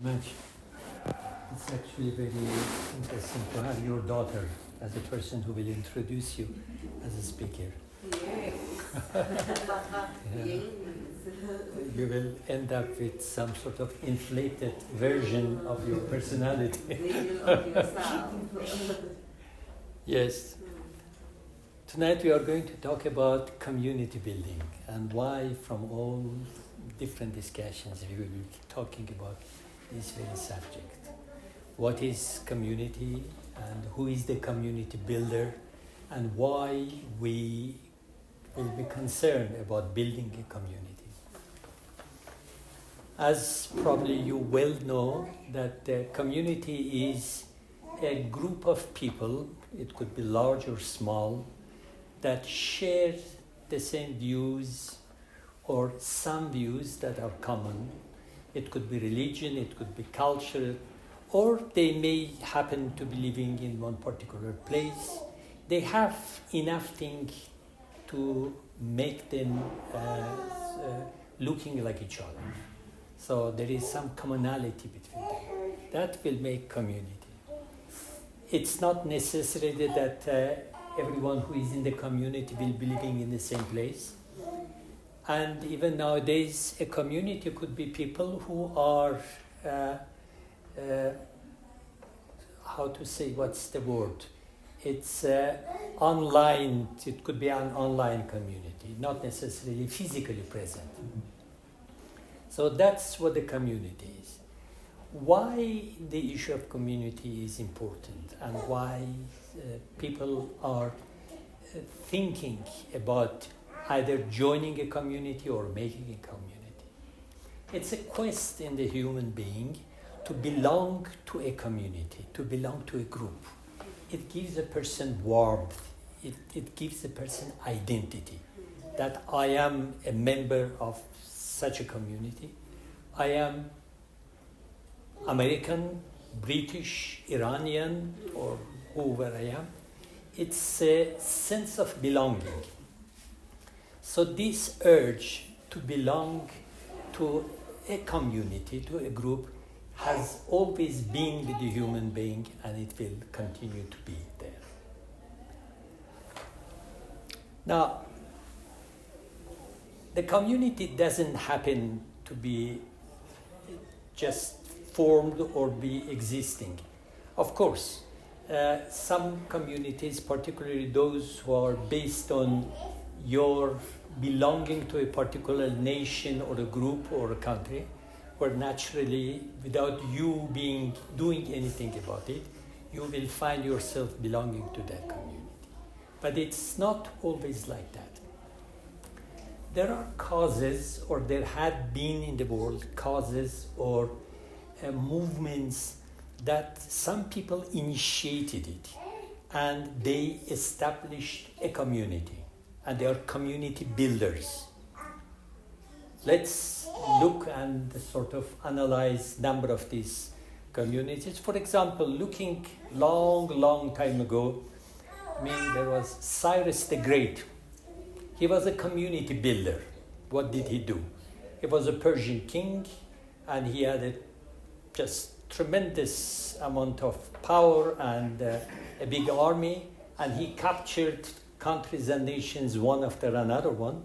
Much. It's actually very interesting to have your daughter as a person who will introduce you as a speaker. Yeah. You will end up with some sort of inflated version of your personality. Yes. Tonight we are going to talk about community building and why, from all different discussions, we will be talking about this very subject. What is community and who is the community builder, and why we will be concerned about building a community. As probably you well know, that the community is a group of people, it could be large or small, that share the same views or some views that are common. It could be religion, it could be culture, or they may happen to be living in one particular place. They have enough things to make them looking like each other. So there is some commonality between them. That will make community. It's not necessarily that everyone who is in the community will be living in the same place. And even nowadays, a community could be people who are, how to say, what's the word? It's online, it could be an online community, not necessarily physically present. So that's what the community is. Why the issue of community is important and why people are thinking about either joining a community or making a community. It's a quest in the human being to belong to a community, to belong to a group. It gives a person warmth. It gives a person identity, that I am a member of such a community. I am American, British, Iranian, or whoever I am. It's a sense of belonging. So this urge to belong to a community, to a group, has always been with the human being, and it will continue to be there. Now, the community doesn't happen to be just formed or be existing. Of course, some communities, particularly those who are based on your belonging to a particular nation or a group or a country, where naturally, without you doing anything about it, you will find yourself belonging to that community. But it's not always like that. There are causes, or there had been in the world causes or movements that some people initiated it, and they established a community, and they are community builders. Let's look and sort of analyze number of these communities. For example, looking long time ago, there was Cyrus the Great. He was a community builder. What did he do? He was a Persian king, and he had a just tremendous amount of power and a big army, and he captured countries and nations one after another one.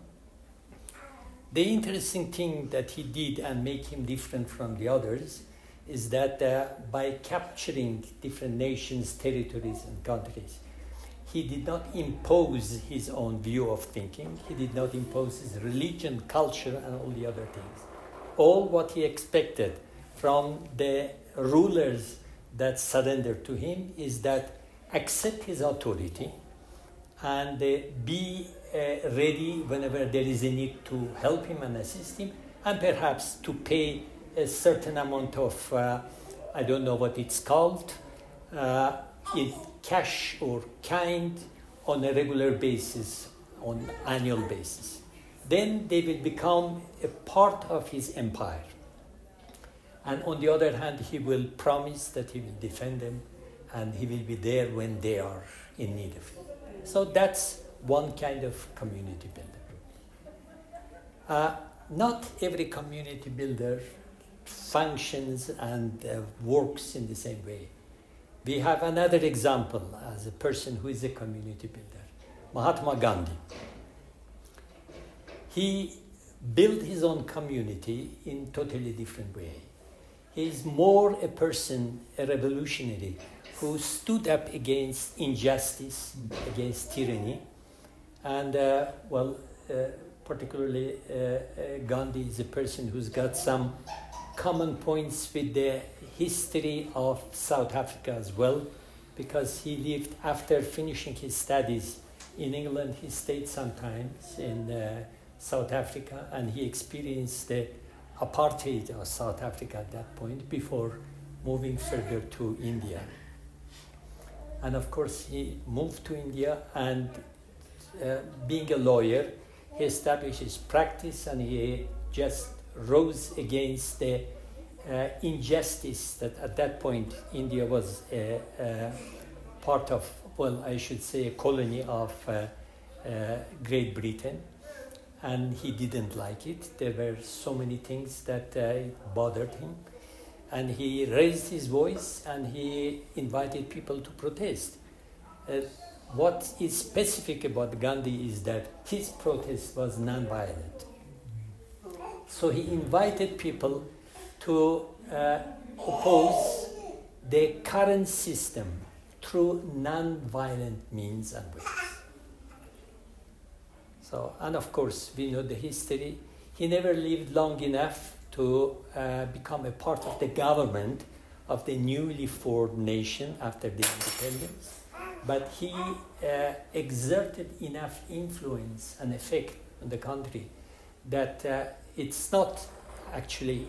The interesting thing that he did and make him different from the others is that by capturing different nations, territories, and countries, he did not impose his own view of thinking. He did not impose his religion, culture, and all the other things. All what he expected from the rulers that surrendered to him is that accept his authority and be ready whenever there is a need to help him and assist him, and perhaps to pay a certain amount of, I don't know what it's called, in cash or kind on a regular basis, on annual basis. Then they will become a part of his empire. And on the other hand, he will promise that he will defend them and he will be there when they are in need of him. So that's one kind of community builder. Not every community builder functions and works in the same way. We have another example as a person who is a community builder, Mahatma Gandhi. He built his own community in totally different way. He is more a person, a revolutionary, who stood up against injustice, against tyranny, and particularly Gandhi is a person who's got some common points with the history of South Africa as well, because he lived after finishing his studies in England. He stayed sometimes in South Africa, and he experienced the apartheid of South Africa at that point before moving further to India. And of course, he moved to India, and being a lawyer, he established his practice, and he just rose against the injustice that at that point India was a part of, I should say, a colony of Great Britain. And he didn't like it. There were so many things that bothered him. And he raised his voice, and he invited people to protest. What is specific about Gandhi is that his protest was non-violent. So he invited people to oppose the current system through non-violent means and ways. So, and of course, we know the history. He never lived long enough to become a part of the government of the newly formed nation after the independence. But he exerted enough influence and effect on the country that it's not actually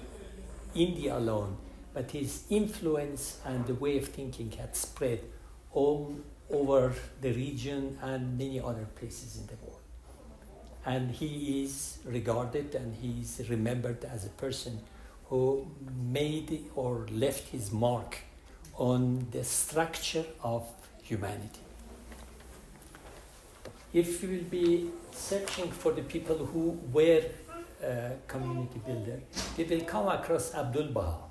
India alone, but his influence and the way of thinking had spread all over the region and many other places in the world. And he is regarded and he is remembered as a person who made or left his mark on the structure of humanity. If you will be searching for the people who were community builders, we will come across Abdul Baha.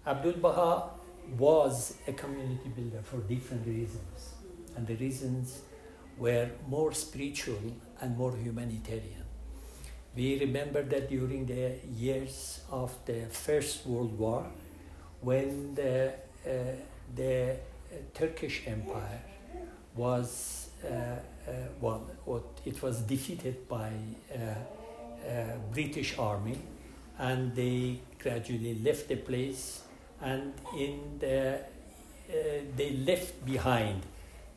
Abdul Baha was a community builder for different reasons, and the reasons were more spiritual and more humanitarian. We remember that during the years of the First World War, when the Turkish Empire was it was defeated by British Army, and they gradually left the place, and they left behind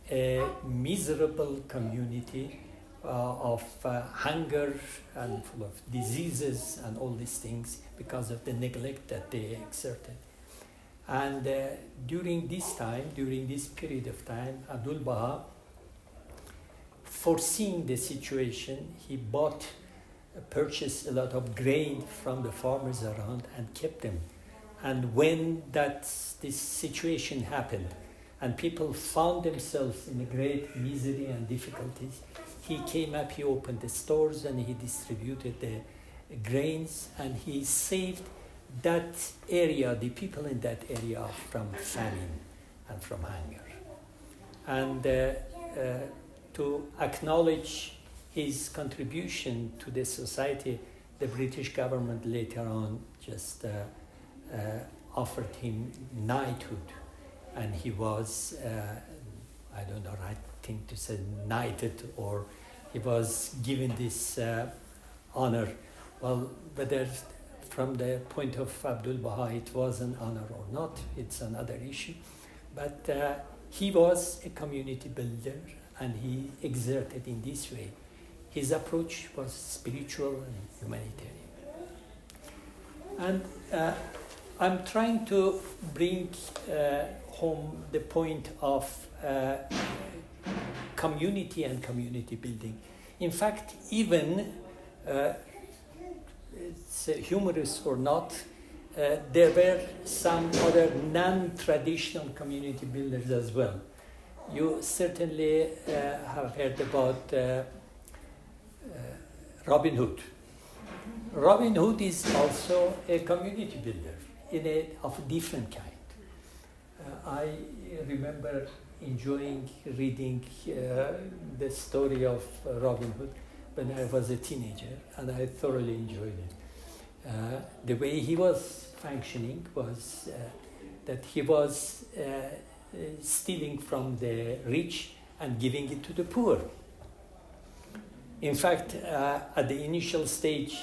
a miserable community of hunger and full of diseases and all these things because of the neglect that they exerted. And during this period of time, Abdul Baha, foreseeing the situation, he purchased a lot of grain from the farmers around and kept them. And when this situation happened and people found themselves in a great misery and difficulties, he came up, he opened the stores and he distributed the grains, and he saved that area, the people in that area, from famine and from hunger. And to acknowledge his contribution to the society, the British government later on just offered him knighthood, and he was, I don't know the right thing to say, knighted, or he was given this honor. Well, whether from the point of Abdul Baha it was an honor or not, it's another issue. But he was a community builder, and he exerted in this way. His approach was spiritual and humanitarian. And I'm trying to bring home the point of community and community building. In fact, even it's humorous or not, there were some other non-traditional community builders as well. You certainly have heard about Robin Hood. Robin Hood is also a community builder of a different kind. I remember enjoying reading the story of Robin Hood when I was a teenager, and I thoroughly enjoyed it. The way he was functioning was that he was stealing from the rich and giving it to the poor. In fact, at the initial stage,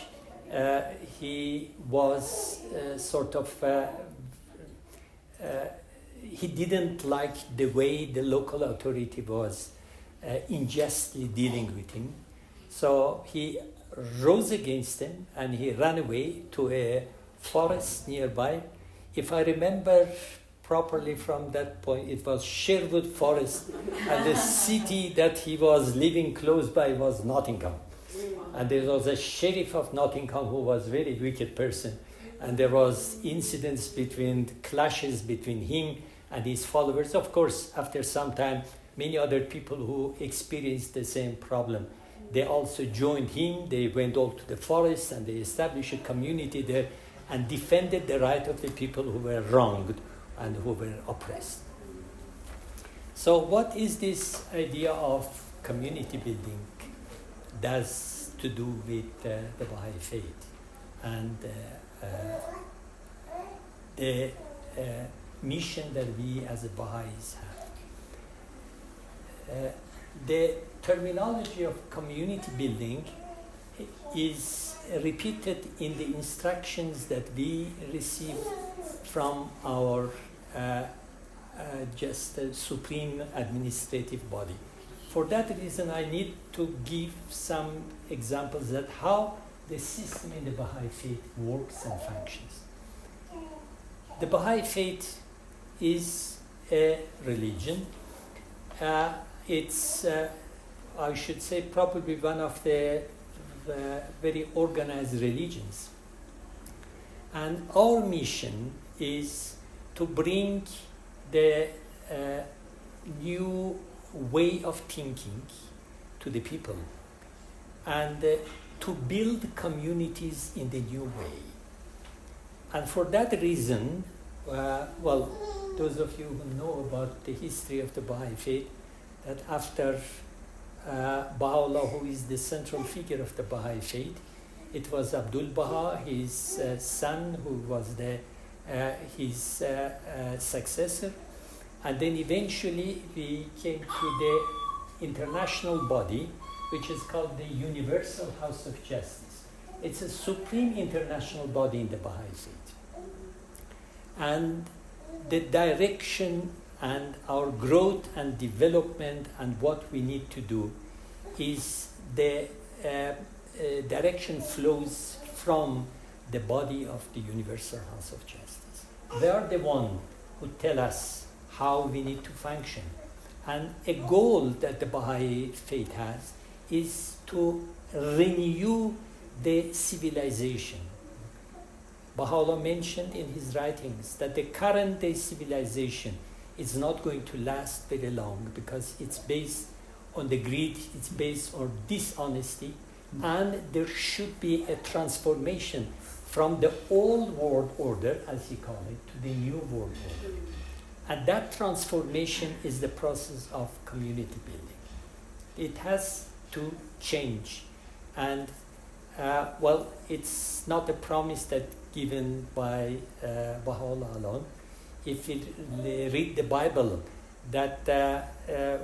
he was he didn't like the way the local authority was unjustly dealing with him. So he rose against him and he ran away to a forest nearby. If I remember properly from that point, it was Sherwood Forest, and the city that he was living close by was Nottingham. And there was a sheriff of Nottingham who was a very wicked person, and there was clashes between him and his followers. Of course, after some time, many other people who experienced the same problem, they also joined him. They went all to the forest and they established a community there and defended the right of the people who were wronged and who were oppressed. So what is this idea of community building does to do with the Baha'i faith and the mission that we as Baha'is have? The terminology of community building is repeated in the instructions that we receive from our supreme administrative body. For that reason, I need to give some examples that how the system in the Baha'i faith works and functions. The Baha'i faith is a religion. It's, I should say, probably one of the very organized religions. And our mission is to bring the new way of thinking to the people and to build communities in the new way. And for that reason, those of you who know about the history of the Baha'i faith, that after Baha'u'llah, who is the central figure of the Baha'i faith, it was Abdul Baha, his son, who was his successor. And then eventually we came to the international body, which is called the Universal House of Justice. It's a supreme international body in the Baha'i faith. And the direction and our growth and development and what we need to do is the direction flows from the body of the Universal House of Justice. They are the one who tell us how we need to function. And a goal that the Baha'i faith has is to renew the civilization. Baha'u'llah mentioned in his writings that the current day civilization is not going to last very long because it's based on the greed, it's based on dishonesty, and there should be a transformation from the old world order, as he called it, to the new world order. And that transformation is the process of community building. It has to change. And, it's not a promise that given by Baha'u'llah alone. If we read the Bible, that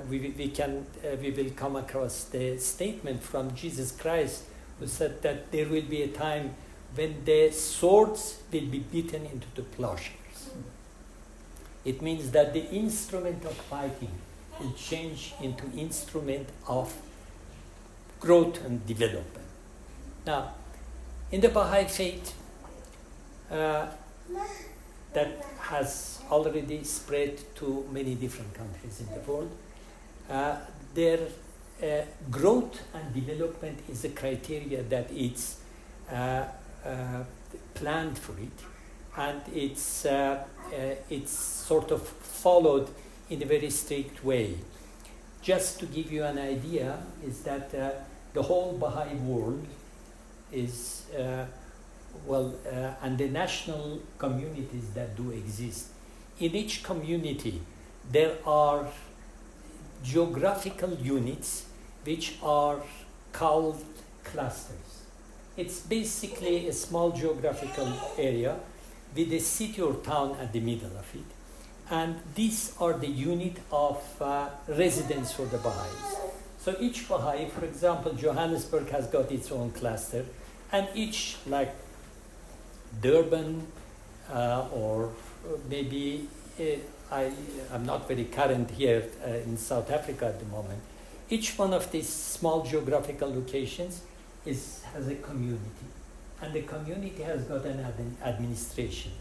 we will come across the statement from Jesus Christ, who said that there will be a time when the swords will be beaten into the plowshares. It means that the instrument of fighting will change into instrument of growth and development. Now, in the Baha'i faith, that has already spread to many different countries in the world, their growth and development is a criteria that it's planned for it, and it's sort of followed in a very strict way. Just to give you an idea, is that the whole Baha'i world is and the national communities that do exist. In each community, there are geographical units which are called clusters. It's basically a small geographical area with a city or town at the middle of it. And these are the unit of residence for the Baha'is. So each Baha'i, for example, Johannesburg has got its own cluster, and each, like Durban, or maybe I'm not very current here in South Africa at the moment. Each one of these small geographical locations has a community, and the community has got an administration.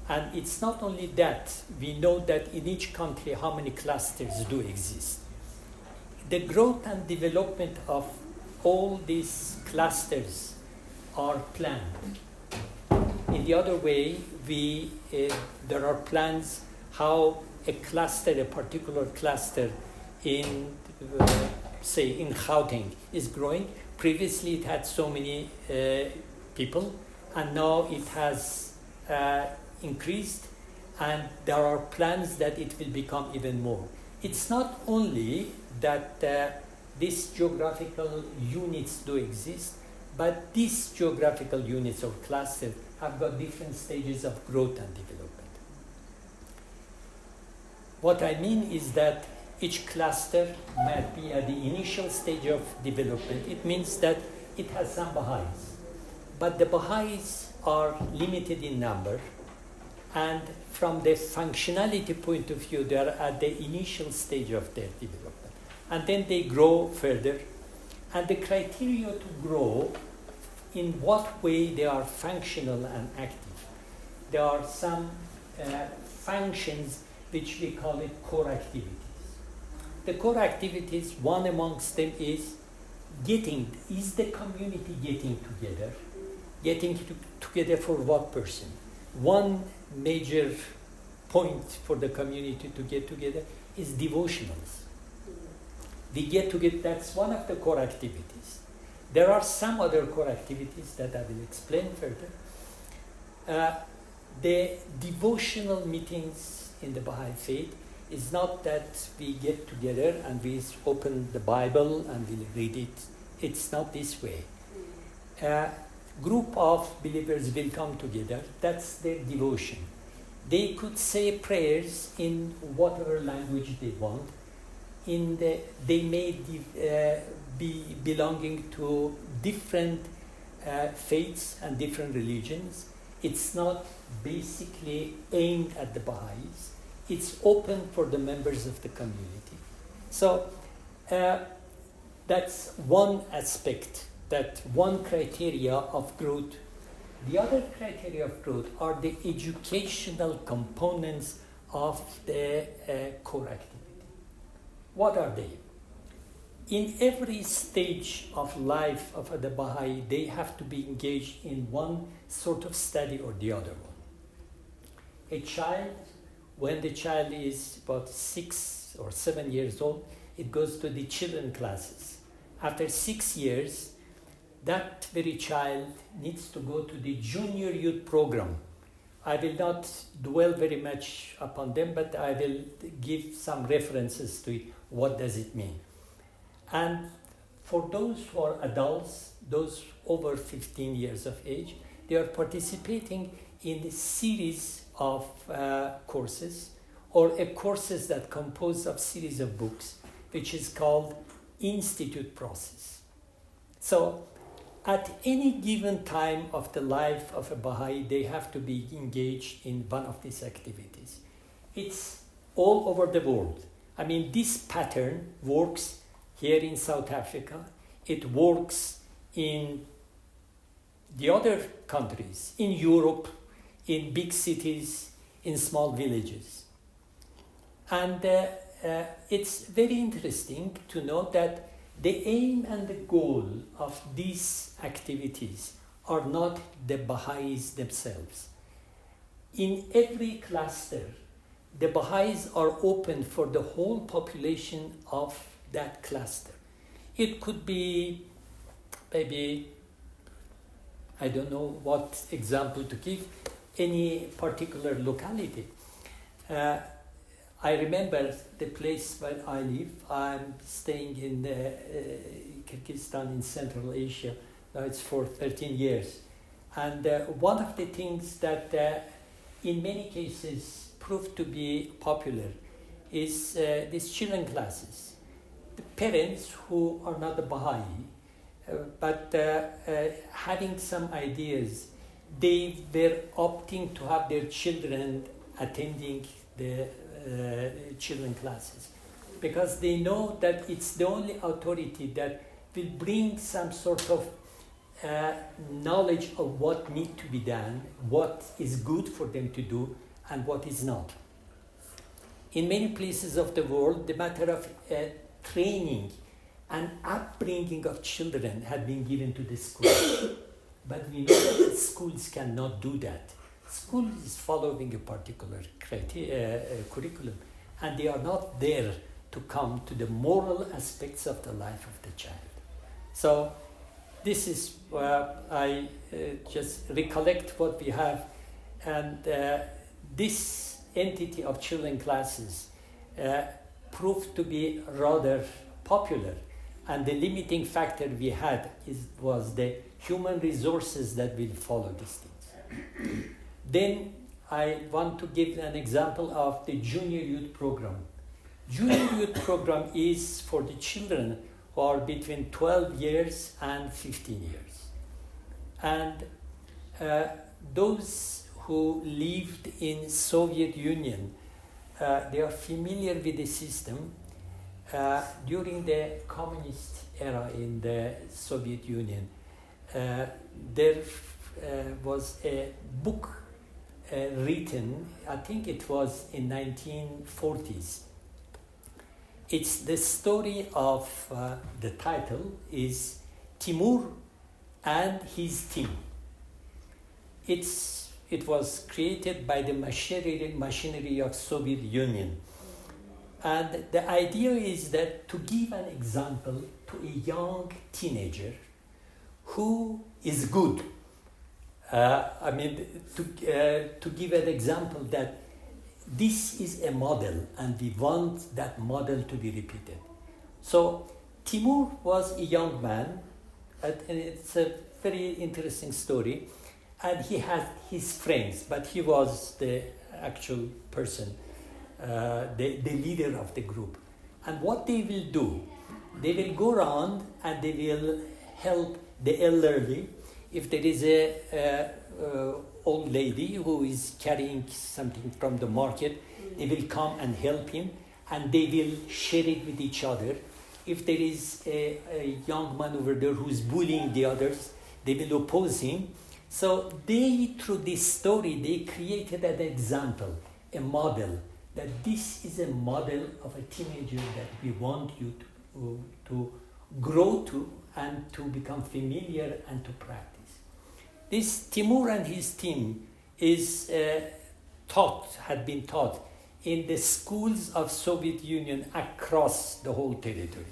And it's not only that, we know that in each country how many clusters do exist. The growth and development of all these clusters are planned. In the other way, there are plans how a particular cluster in, say, in Gauteng is growing. Previously it had so many people, and now it has increased, and there are plans that it will become even more. It's not only that these geographical units do exist, but these geographical units or clusters have got different stages of growth and development. What I mean is that each cluster might be at the initial stage of development. It means that it has some Baha'is, but the Baha'is are limited in number, and from the functionality point of view, they are at the initial stage of their development. And then they grow further, and the criteria to grow, in what way they are functional and active. There are some functions which we call it core activities. The core activities, one amongst them is the community getting together? Getting together for what person? One major point for the community to get together is devotionals. We get together, that's one of the core activities. There are some other core activities that I will explain further. The devotional meetings in the Baha'i faith is not that we get together and we open the Bible and we read it. It's not this way. Group of believers will come together. That's their devotion. They could say prayers in whatever language they want. They may be belonging to different faiths and different religions. It's not basically aimed at the Baha'is. It's open for the members of the community. So that's one aspect, that one criteria of growth. The other criteria of growth are the educational components of the core activity. What are they? In every stage of life of the Baha'i, they have to be engaged in one sort of study or the other one. A child, when the child is about 6 or 7 years old, it goes to the children classes. After 6 years, that very child needs to go to the junior youth program. I will not dwell very much upon them, but I will give some references to it. What does it mean? And for those who are adults, those over 15 years of age, they are participating in a series of courses, or courses that compose of series of books, which is called institute process. So at any given time of the life of a Baha'i, they have to be engaged in one of these activities. It's all over the world. I mean, this pattern works here in South Africa. It works in the other countries, in Europe, in big cities, in small villages. And it's very interesting to know that the aim and the goal of these activities are not the Baha'is themselves. In every cluster, the Baha'is are open for the whole population of that cluster. It could be maybe I don't know what example to give, any particular locality. I remember the place where I live. I'm staying in Kyrgyzstan in Central Asia. Now it's for 13 years. And one of the things that in many cases proved to be popular is these children classes. The parents who are not the Bahá'í, but having some ideas, they were opting to have their children attending the children classes, because they know that it's the only authority that will bring some sort of knowledge of what needs to be done, what is good for them to do, and what is not. In many places of the world, the matter of training and upbringing of children had been given to the schools. But we know that schools cannot do that. School is following a particular curriculum, and they are not there to come to the moral aspects of the life of the child. So this is where I just recollect what we have, and this entity of children classes proved to be rather popular, and the limiting factor we had was the human resources that will follow these things. Then I want to give an example of the junior youth program. Junior youth program is for the children who are between 12 years and 15 years. And those who lived in Soviet Union, they are familiar with the system. During the communist era in the Soviet Union, there was a book written, I think it was in 1940s. It's the story of, the title is Timur and his team. It was created by the machinery of Soviet Union. And the idea is that to give an example to a young teenager who is good, to give an example that this is a model and we want that model to be repeated. So Timur was a young man, and it's a very interesting story, and he had his friends, but he was the actual person, the leader of the group. And what they will do, they will go around and they will help the elderly. If there is a old lady who is carrying something from the market, they will come and help him, and they will share it with each other. If there is a young man over there who is bullying the others, they will oppose him. So they, through this story, they created an example, a model, that this is a model of a teenager that we want you to grow to and to become familiar and to practice. This Timur and his team is had been taught in the schools of Soviet Union across the whole territory.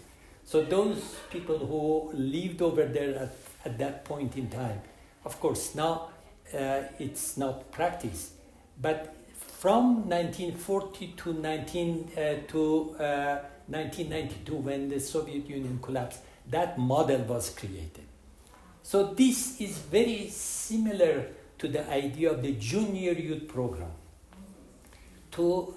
So those people who lived over there at that point in time, of course, now it's not practiced, but from 1940 to 1992, when the Soviet Union collapsed, that model was created. So this is very similar to the idea of the junior youth program. Through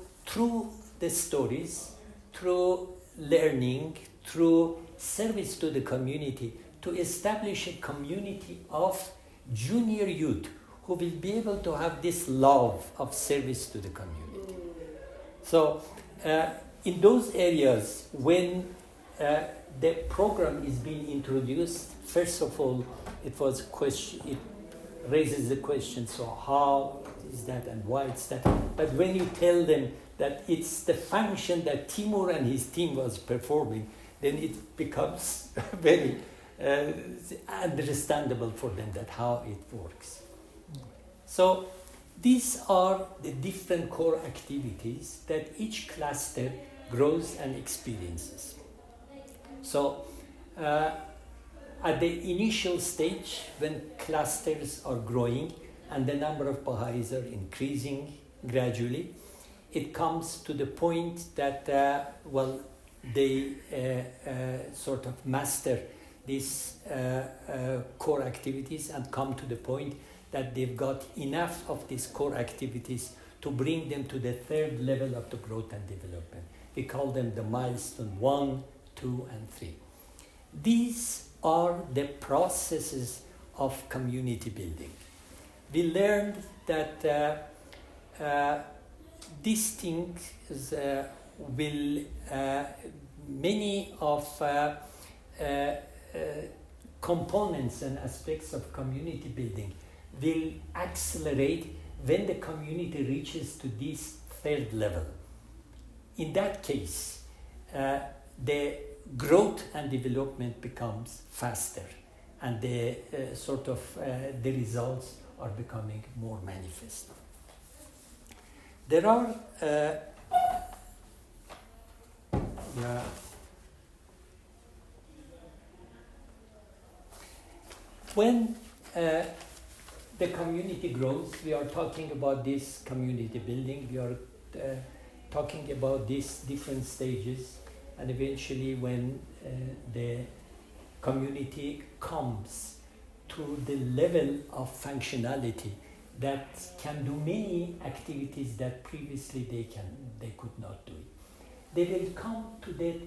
the stories, through learning, through service to the community, to establish a community of junior youth who will be able to have this love of service to the community. So in those areas, when the program is being introduced, first of all, it raises the question, so how is that and why it's that? But when you tell them that it's the function that Timur and his team was performing, then it becomes very understandable for them that how it works. So these are the different core activities that each cluster grows and experiences. So At the initial stage, when clusters are growing and the number of Baha'is are increasing gradually, it comes to the point that, they sort of master these core activities and come to the point that they've got enough of these core activities to bring them to the third level of the growth and development. We call them the milestone 1, 2, and 3. These are the processes of community building. We learned that these things will, many of components and aspects of community building will accelerate when the community reaches to this third level. In that case, the growth and development becomes faster, and the the results are becoming more manifest. There are when the community grows, we are talking about this community building, we are talking about these different stages, and eventually when the community comes to the level of functionality that can do many activities that previously they could not do it. They will come to the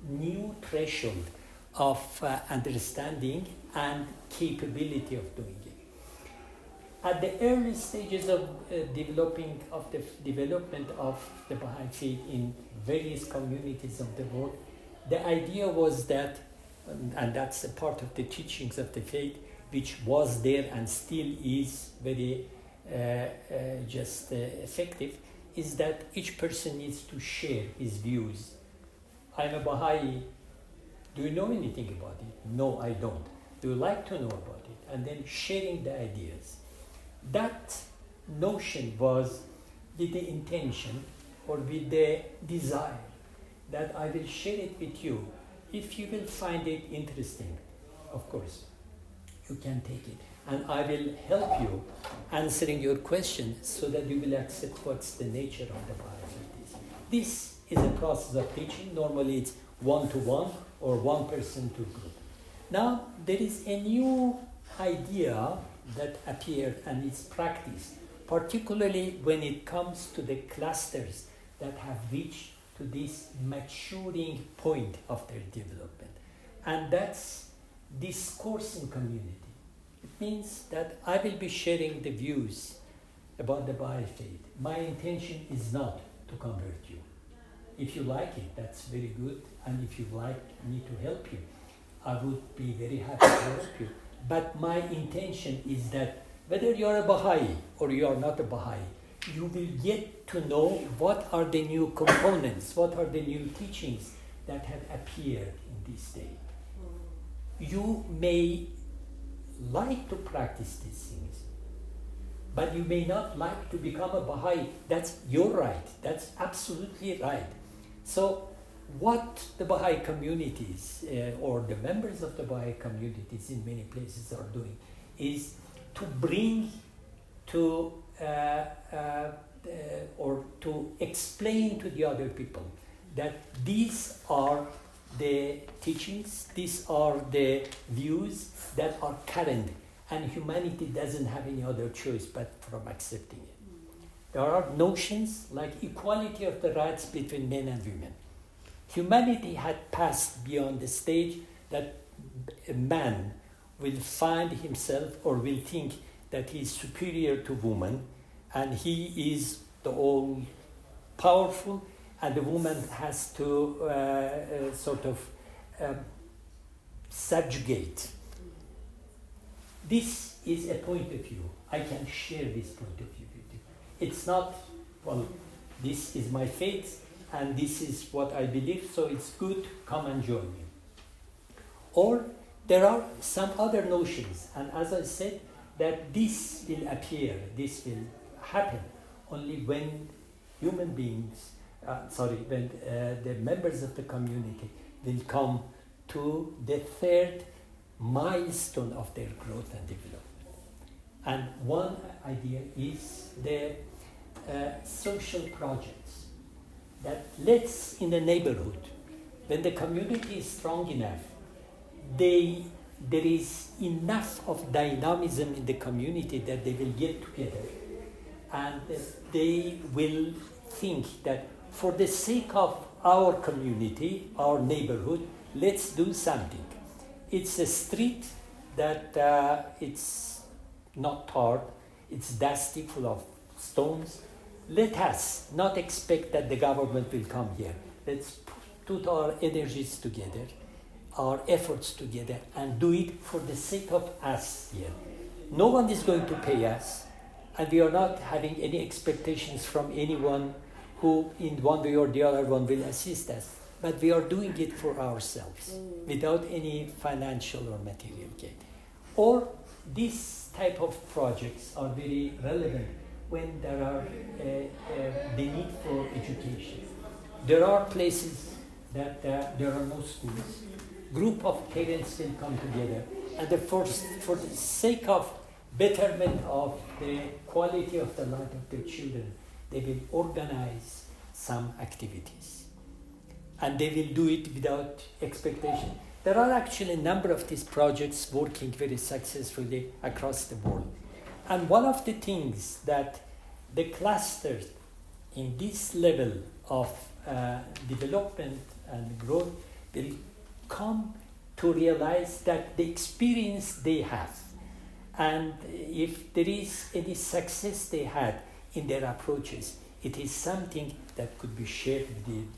new threshold of understanding and capability of doing it. At the early stages of development of the Baha'i faith in various communities of the world, the idea was that, and that's a part of the teachings of the faith, which was there and still is very effective, is that each person needs to share his views. I'm a Baha'i. Do you know anything about it? No, I don't. Do you like to know about it? And then sharing the ideas. That notion was with the intention or with the desire that I will share it with you. If you will find it interesting, of course, you can take it. And I will help you answering your question so that you will accept what's the nature of the Baha'i. This is a process of teaching. Normally it's one-to-one or one person to group. Now there is a new idea that appeared and it's practiced, particularly when it comes to the clusters that have reached to this maturing point of their development. And that's discourse in community. It means that I will be sharing the views about the Baha'i faith. My intention is not to convert you. If you like it, that's very good. And if you like me to help you, I would be very happy to help you. But my intention is that whether you are a Baha'i or you are not a Baha'i, you will get to know what are the new components, what are the new teachings that have appeared in this day. You may like to practice these things, but you may not like to become a Baha'i. That's your right. That's absolutely right. So what the Baha'i communities or the members of the Baha'i communities in many places are doing is to bring to or to explain to the other people that these are the teachings, these are the views that are current, and humanity doesn't have any other choice but from accepting it. There are notions like equality of the rights between men and women. Humanity had passed beyond the stage that a man will find himself or will think that he is superior to woman, and he is the all-powerful, and the woman has to subjugate. This is a point of view. I can share this point of view with you. It's not, well, this is my faith, and this is what I believe, so it's good, come and join me. Or there are some other notions, and as I said, that this will appear, this will happen only when human beings, when the members of the community will come to the third milestone of their growth and development. And one idea is the social projects that let's in the neighborhood, when the community is strong enough, there is enough of dynamism in the community that they will get together and they will think that for the sake of our community, our neighborhood, let's do something. It's a street that it's not tarred, it's dusty, full of stones. Let us not expect that the government will come here. Let's put our energies together, our efforts together, and do it for the sake of us here. No one is going to pay us, and we are not having any expectations from anyone who in one way or the other one will assist us. But we are doing it for ourselves without any financial or material gain. Or these type of projects are very relevant when there are the need for education. There are places that there are no schools. Group of parents will come together, and for the sake of betterment of the quality of the life of their children, they will organize some activities. And they will do it without expectation. There are actually a number of these projects working very successfully across the world. And one of the things that the clusters in this level of development and growth will come to realize that the experience they have, and if there is any success they had in their approaches, it is something that could be shared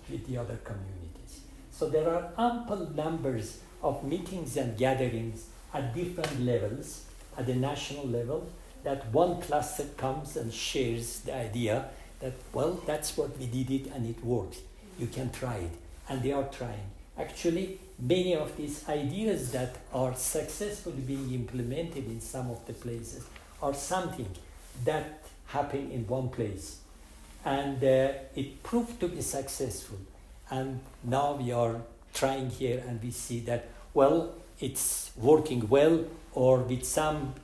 with the other communities. So there are ample numbers of meetings and gatherings at different levels, at the national level, that one cluster comes and shares the idea that, well, that's what we did it and it works. You can try it. And they are trying. Actually, many of these ideas that are successfully being implemented in some of the places are something that happened in one place. And it proved to be successful. And now we are trying here and we see that, well, it's working well, or with some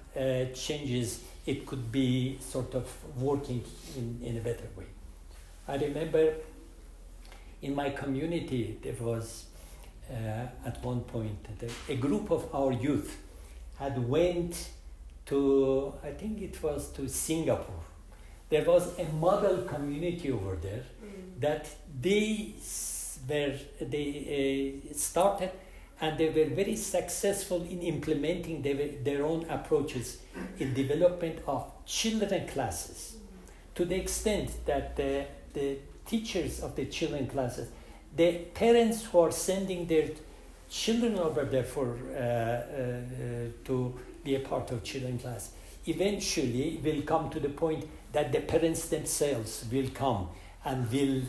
changes, it could be sort of working in a better way. I remember in my community, there was at one point a group of our youth had went to, I think it was to Singapore. There was a model community over there that they started, and they were very successful in implementing their own approaches in development of children classes, to the extent that the teachers of the children classes, the parents who are sending their children over there for to be a part of children class, eventually will come to the point that the parents themselves will come and will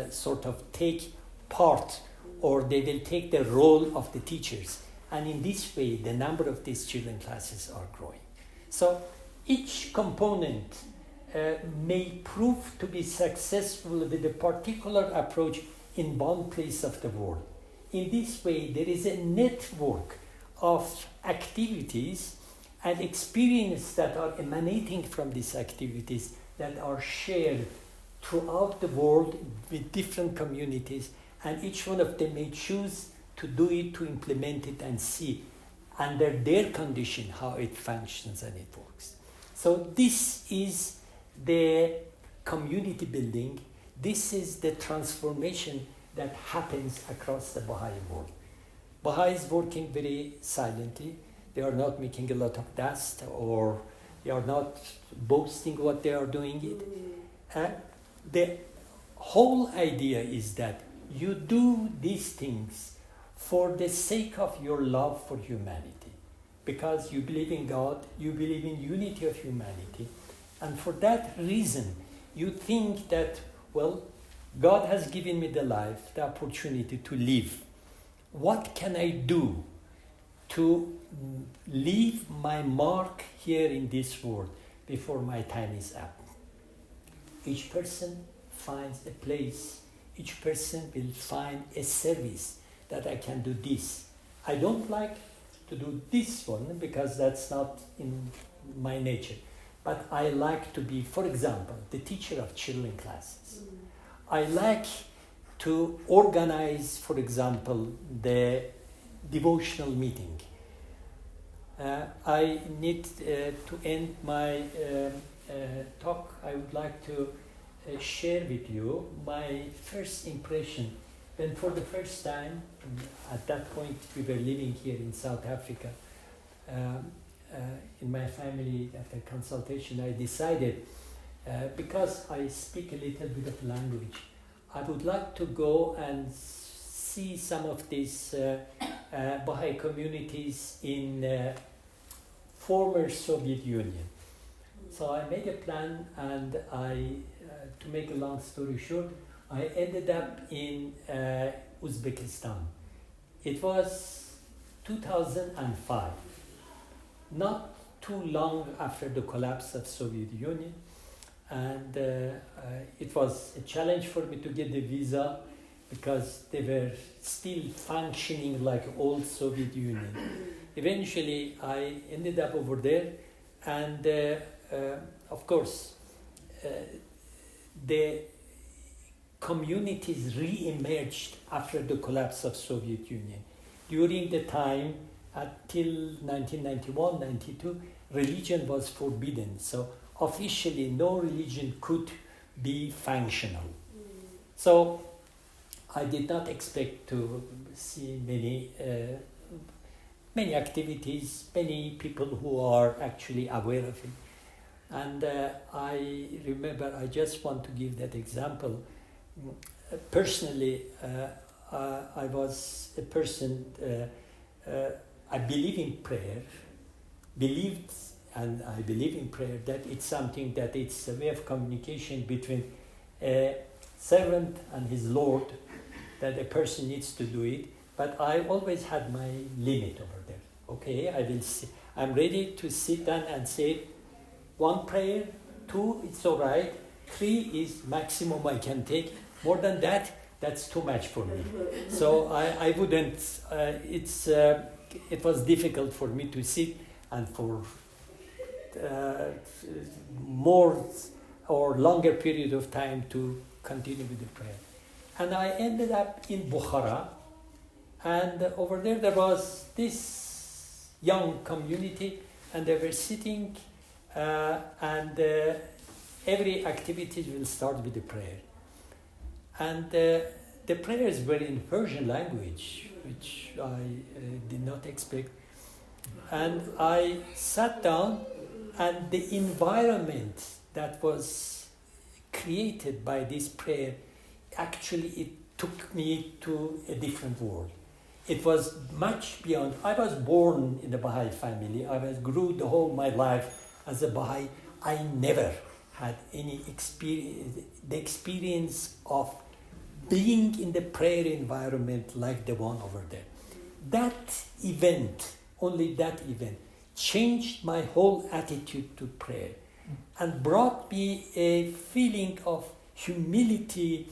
sort of take part, or they will take the role of the teachers. And in this way, the number of these children classes are growing. So each component may prove to be successful with a particular approach in one place of the world. In this way, there is a network of activities and experiences that are emanating from these activities that are shared throughout the world with different communities, and each one of them may choose to do it, to implement it, and see under their condition how it functions and it works. So this is the community building. This is the transformation that happens across the Baha'i world. Baha'i is working very silently. They are not making a lot of dust, or they are not boasting what they are doing it. The whole idea is that you do these things for the sake of your love for humanity, because you believe in God, you believe in unity of humanity, and for that reason you think that, well, God has given me the life, the opportunity to live. What can I do to leave my mark here in this world before my time is up? Each person finds a place. Each person will find a service that I can do this. I don't like to do this one because that's not in my nature. But I like to be, for example, the teacher of children classes. I like to organize, for example, the devotional meeting. I need to end my talk. I would like to share with you my first impression when for the first time, at that point we were living here in South Africa, in my family after consultation I decided, because I speak a little bit of language, I would like to go and see some of these Baha'i communities in former Soviet Union. So I made a plan, and to make a long story short, I ended up in Uzbekistan. It was 2005, not too long after the collapse of Soviet Union, and it was a challenge for me to get the visa because they were still functioning like old Soviet Union. Eventually, I ended up over there, and of course, the communities re-emerged after the collapse of Soviet Union. During the time until 1991-92, religion was forbidden. So officially, no religion could be functional. So I did not expect to see many activities, many people who are actually aware of it. And I remember, I just want to give that example. Personally, I was a person, I believe in prayer, and I believe in prayer that it's something that it's a way of communication between a servant and his Lord, that a person needs to do it. But I always had my limit over there. Okay, I'm ready to sit down and say, 1 prayer, 2, it's all right, 3 is maximum I can take. More than that, that's too much for me. So I wouldn't, it was difficult for me to sit and for more or longer period of time to continue with the prayer. And I ended up in Bukhara, and over there was this young community, and they were sitting, and every activity will start with a prayer. And the prayers were in Persian language, which I did not expect. And I sat down, and the environment that was created by this prayer, actually it took me to a different world. It was much beyond. I was born in the Baha'i family. Grew the whole my life as a Baha'i. I never had any experience of being in the prayer environment like the one over there. That event, only that event, changed my whole attitude to prayer and brought me a feeling of humility,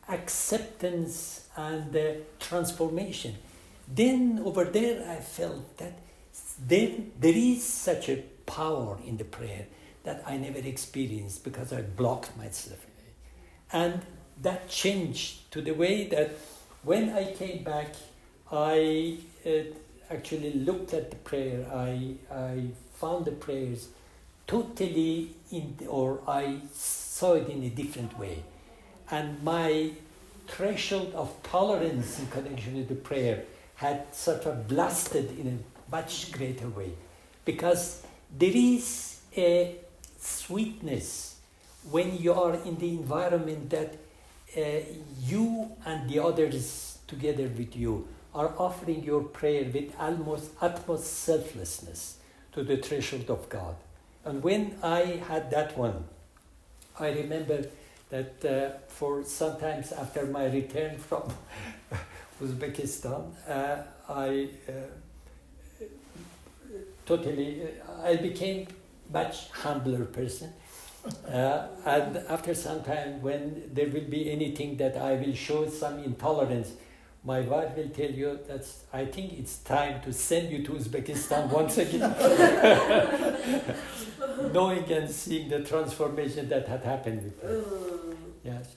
acceptance and transformation. Then over there I felt that there is such a power in the prayer that I never experienced because I blocked myself. And that changed to the way that when I came back, I actually looked at the prayer. I found the prayers totally I saw it in a different way. And my threshold of tolerance in connection with the prayer had sort of blasted in a much greater way. Because there is a sweetness when you are in the environment that you and the others together with you are offering your prayer with utmost selflessness to the threshold of God. And when I had that one, I remember that for sometimes after my return from Uzbekistan, I became much humbler person. And after some time, when there will be anything that I will show some intolerance, my wife will tell you that I think it's time to send you to Uzbekistan once again. Knowing and seeing the transformation that had happened with her. Yes.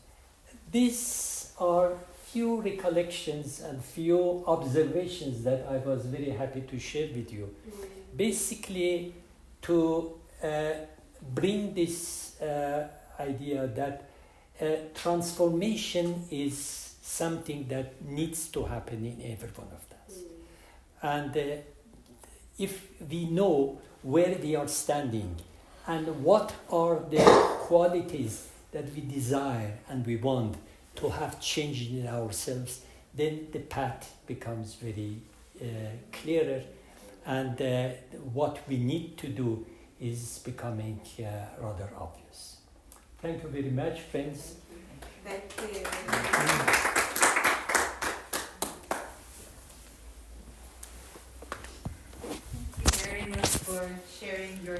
These are few recollections and few observations that I was very happy to share with you. Basically, to bring this idea that transformation is something that needs to happen in every one of us. And if we know where we are standing and what are the qualities that we desire and we want to have changed in ourselves, then the path becomes very clearer, and what we need to do is becoming rather obvious. Thank you very much, friends. Thank you. Thank you very much for sharing your